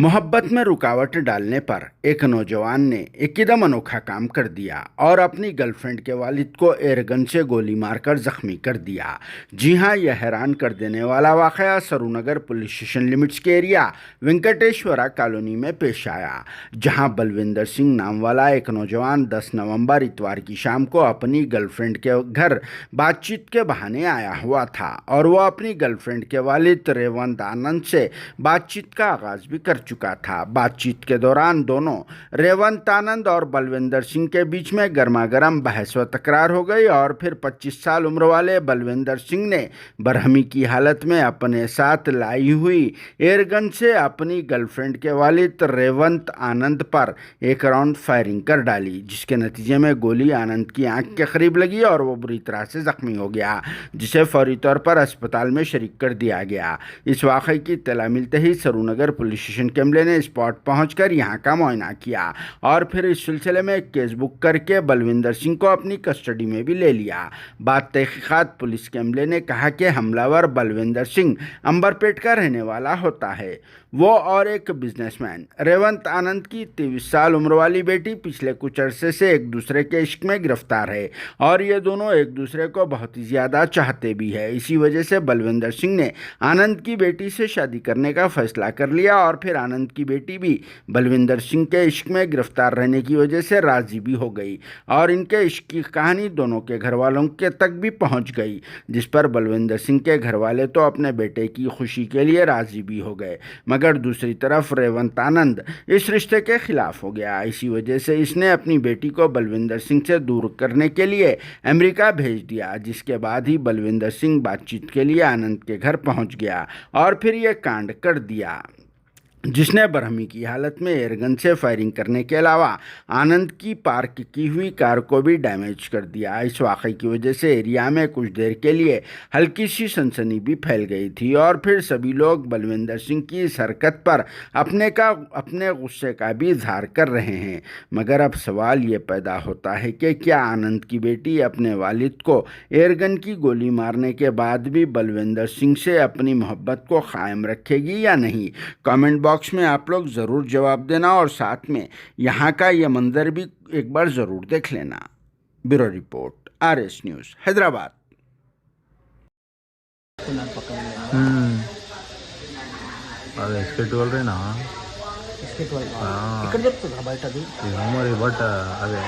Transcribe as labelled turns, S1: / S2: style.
S1: मोहब्बत में रुकावट डालने पर एक नौजवान ने एकदम अनोखा काम कर दिया और अपनी गर्लफ्रेंड के वालिद को एयरगन से गोली मारकर जख्मी कर दिया। जी हां, यह हैरान कर देने वाला वाकया सरूनगर पुलिस स्टेशन लिमिट्स के एरिया वेंकटेश्वरा कॉलोनी में पेश आया, जहां बलविंदर सिंह नाम वाला एक नौजवान 10 नवंबर इतवार की शाम को अपनी गर्लफ्रेंड के घर बातचीत के बहाने आया हुआ था और वह अपनी गर्लफ्रेंड के वालिद रेवंत आनंद से बातचीत का आगाज भी कर चुका था। बातचीत के दौरान दोनों रेवंत आनंद और बलविंदर सिंह के बीच में गर्मागर्म बहस व तकरार हो गई और फिर 25 साल उम्र वाले बलविंदर सिंह ने बरहमी की हालत में अपने साथ लाई हुई एयरगन से अपनी गर्लफ्रेंड के वालिद रेवंत आनंद पर एक राउंड फायरिंग कर डाली, जिसके नतीजे में गोली आनंद की आंख के करीब लगी और वो बुरी तरह से जख्मी हो गया, जिसे फौरी तौर पर अस्पताल में शरीक कर दिया गया। इस वाक़े की इत्तला मिलते ही सरूनगर पुलिस स्टेशन के अमले ने स्पॉट पहुंचकर यहां का मुआयना किया और फिर इस सिलसिले में एक केस बुक करके बलविंदर सिंह को अपनी कस्टडी में भी ले लिया। बाद तहकीकात पुलिस के अमले ने कहा कि हमलावर बलविंदर सिंह अंबरपेट का रहने वाला होता है। वो और एक बिजनेसमैन रेवंत आनंद की 23 साल उम्र वाली बेटी पिछले कुछ अरसे से एक दूसरे के इश्क में गिरफ्तार है और ये दोनों एक दूसरे को बहुत ही ज़्यादा चाहते भी है। इसी वजह से बलविंदर सिंह ने आनंद की बेटी से शादी करने का फैसला कर लिया और फिर आनंद की बेटी भी बलविंदर सिंह के इश्क में गिरफ्तार रहने की वजह से राजी भी हो गई और इनके इश्क की कहानी दोनों के घर वालों के तक भी पहुंच गई, जिस पर बलविंदर सिंह के घर वाले तो अपने बेटे की खुशी के लिए राजी भी हो गए, मगर दूसरी तरफ रेवंत आनंद इस रिश्ते के खिलाफ हो गया। इसी वजह से इसने अपनी बेटी को बलविंदर सिंह से दूर करने के लिए अमेरिका भेज दिया, जिसके बाद ही बलविंदर सिंह बातचीत के लिए आनंद के घर पहुंच गया और फिर यह कांड कर दिया, जिसने बरहमी की हालत में एयरगन से फायरिंग करने के अलावा आनंद की पार्क की हुई कार को भी डैमेज कर दिया। इस वाक़े की वजह से एरिया में कुछ देर के लिए हल्की सी सनसनी भी फैल गई थी और फिर सभी लोग बलविंदर सिंह की इस हरकत पर अपने गुस्से का भी इजहार कर रहे हैं। मगर अब सवाल ये पैदा होता है कि क्या आनंद की बेटी अपने वालिद को एयरगन की गोली मारने के बाद भी बलविंदर सिंह से अपनी मोहब्बत को कायम रखेगी या नहीं? कमेंट बॉक्स में आप लोग ज़रूर जवाब देना और साथ में यहाँ का ये मंजर भी एक बार ज़रूर देख लेना। Bureau report, RS news, Hyderabad.
S2: అదే స్కెట్ వాళ్ళరేనా
S3: ఇక్కడ చెప్తుందా బయట అది
S2: మరి బట్ అదే